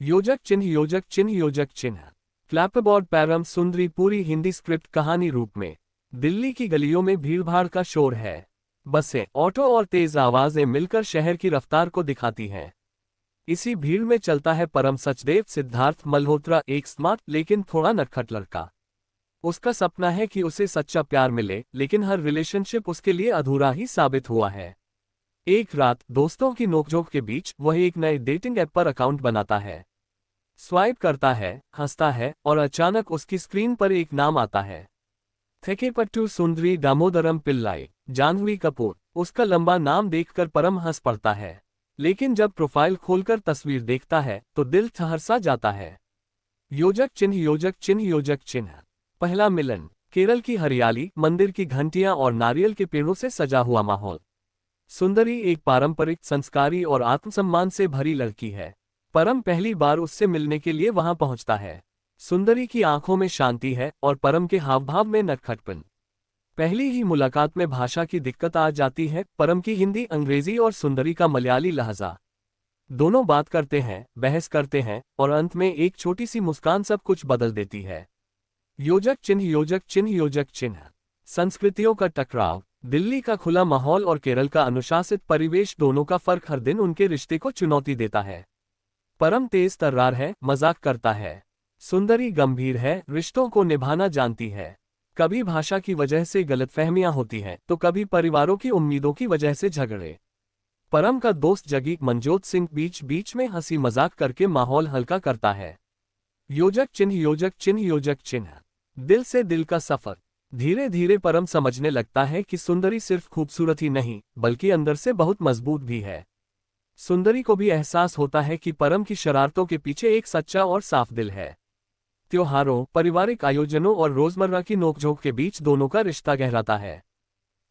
योजक चिन्ह योजक चिन्ह योजक चिन्ह। क्लैपबोर्ड पैरम सुंदरी पूरी हिंदी स्क्रिप्ट कहानी रूप में। दिल्ली की गलियों में भीड़भाड़ का शोर है। बसें, ऑटो और तेज आवाजें मिलकर शहर की रफ्तार को दिखाती हैं। इसी भीड़ में चलता है परम सचदेव सिद्धार्थ मल्होत्रा, एक स्मार्ट लेकिन थोड़ा नटखट लड़का। उसका सपना है कि उसे सच्चा प्यार मिले, लेकिन हर रिलेशनशिप उसके लिए अधूरा ही साबित हुआ है। एक रात दोस्तों की नोकझोंक के बीच वह एक नए डेटिंग ऐप पर अकाउंट बनाता है। स्वाइप करता है, हंसता है और अचानक उसकी स्क्रीन पर एक नाम आता है। थेकेपट्टू सुंदरी दामोदरम पिल्लाई, जाह्नवी कपूर। उसका लंबा नाम देखकर परम हंस पड़ता है, लेकिन जब प्रोफाइल खोलकर तस्वीर देखता है तो दिल ठहर सा जाता है। योजक चिन्ह योजक चिन्ह योजक चिन्ह। पहला मिलन। केरल की हरियाली, मंदिर की घंटियां और नारियल के पेड़ों से सजा हुआ माहौल। सुंदरी एक पारंपरिक, संस्कारी और आत्मसम्मान से भरी लड़की है। परम पहली बार उससे मिलने के लिए वहां पहुंचता है। सुंदरी की आंखों में शांति है और परम के हावभाव में नटखटपन। पहली ही मुलाकात में भाषा की दिक्कत आ जाती है। परम की हिंदी, अंग्रेजी और सुंदरी का मलयाली लहजा। दोनों बात करते हैं, बहस करते हैं और अंत में एक छोटी सी मुस्कान सब कुछ बदल देती है। योजक चिन्ह योजक चिन्ह योजक चिन्ह। संस्कृतियों का टकराव। दिल्ली का खुला माहौल और केरल का अनुशासित परिवेश, दोनों का फर्क हर दिन उनके रिश्ते को चुनौती देता है। परम तेज तर्रार है, मजाक करता है। सुंदरी गंभीर है, रिश्तों को निभाना जानती है। कभी भाषा की वजह से गलतफहमियां होती हैं, तो कभी परिवारों की उम्मीदों की वजह से झगड़े। परम का दोस्त जगी मनजोत सिंह बीच बीच में हंसी मजाक करके माहौल हल्का करता है। योजक चिन्ह योजक चिन्ह योजक चिन्ह। दिल से दिल का सफर। धीरे धीरे परम समझने लगता है कि सुंदरी सिर्फ खूबसूरत ही नहीं, बल्कि अंदर से बहुत मजबूत भी है। सुंदरी को भी एहसास होता है कि परम की शरारतों के पीछे एक सच्चा और साफ दिल है। त्योहारों, पारिवारिक आयोजनों और रोजमर्रा की नोकझोंक के बीच दोनों का रिश्ता गहराता है।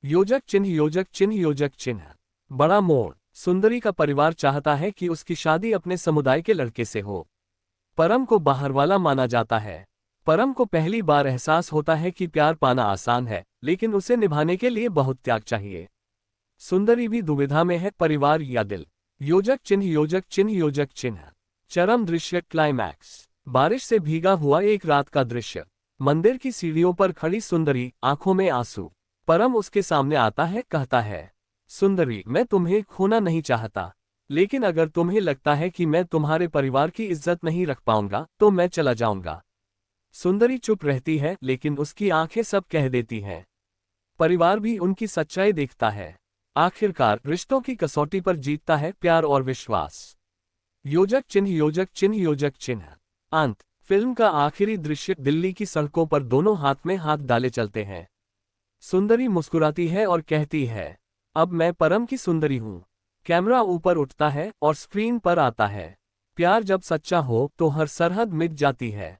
योजक चिन्ह योजक चिन्ह योजक चिन्ह। बड़ा मोड़। सुंदरी का परिवार चाहता है कि उसकी शादी अपने समुदाय के लड़के से हो। परम को बाहर वाला माना जाता है। परम को पहली बार एहसास होता है कि प्यार पाना आसान है, लेकिन उसे निभाने के लिए बहुत त्याग चाहिए। सुंदरी भी दुविधा में है, परिवार या दिल। योजक चिन्ह योजक चिन्ह योजक चिन्ह। चरम दृश्य, क्लाइमैक्स। बारिश से भीगा हुआ एक रात का दृश्य। मंदिर की सीढ़ियों पर खड़ी सुंदरी, आंखों में आंसू। परम उसके सामने आता है, कहता है, सुंदरी, मैं तुम्हें खोना नहीं चाहता, लेकिन अगर तुम्हें लगता है कि मैं तुम्हारे परिवार की इज्जत नहीं रख पाऊंगा तो मैं चला जाऊंगा। सुंदरी चुप रहती है, लेकिन उसकी आंखें सब कह देती हैं। परिवार भी उनकी सच्चाई देखता है। आखिरकार रिश्तों की कसौटी पर जीतता है प्यार और विश्वास। योजक चिन्ह योजक चिन्ह योजक चिन्ह। अंत। फिल्म का आखिरी दृश्य। दिल्ली की सड़कों पर दोनों हाथ में हाथ डाले चलते हैं। सुंदरी मुस्कुराती है और कहती है, अब मैं परम की सुंदरी हूं। कैमरा ऊपर उठता है और स्क्रीन पर आता है। प्यार जब सच्चा हो तो हर सरहद मिट जाती है।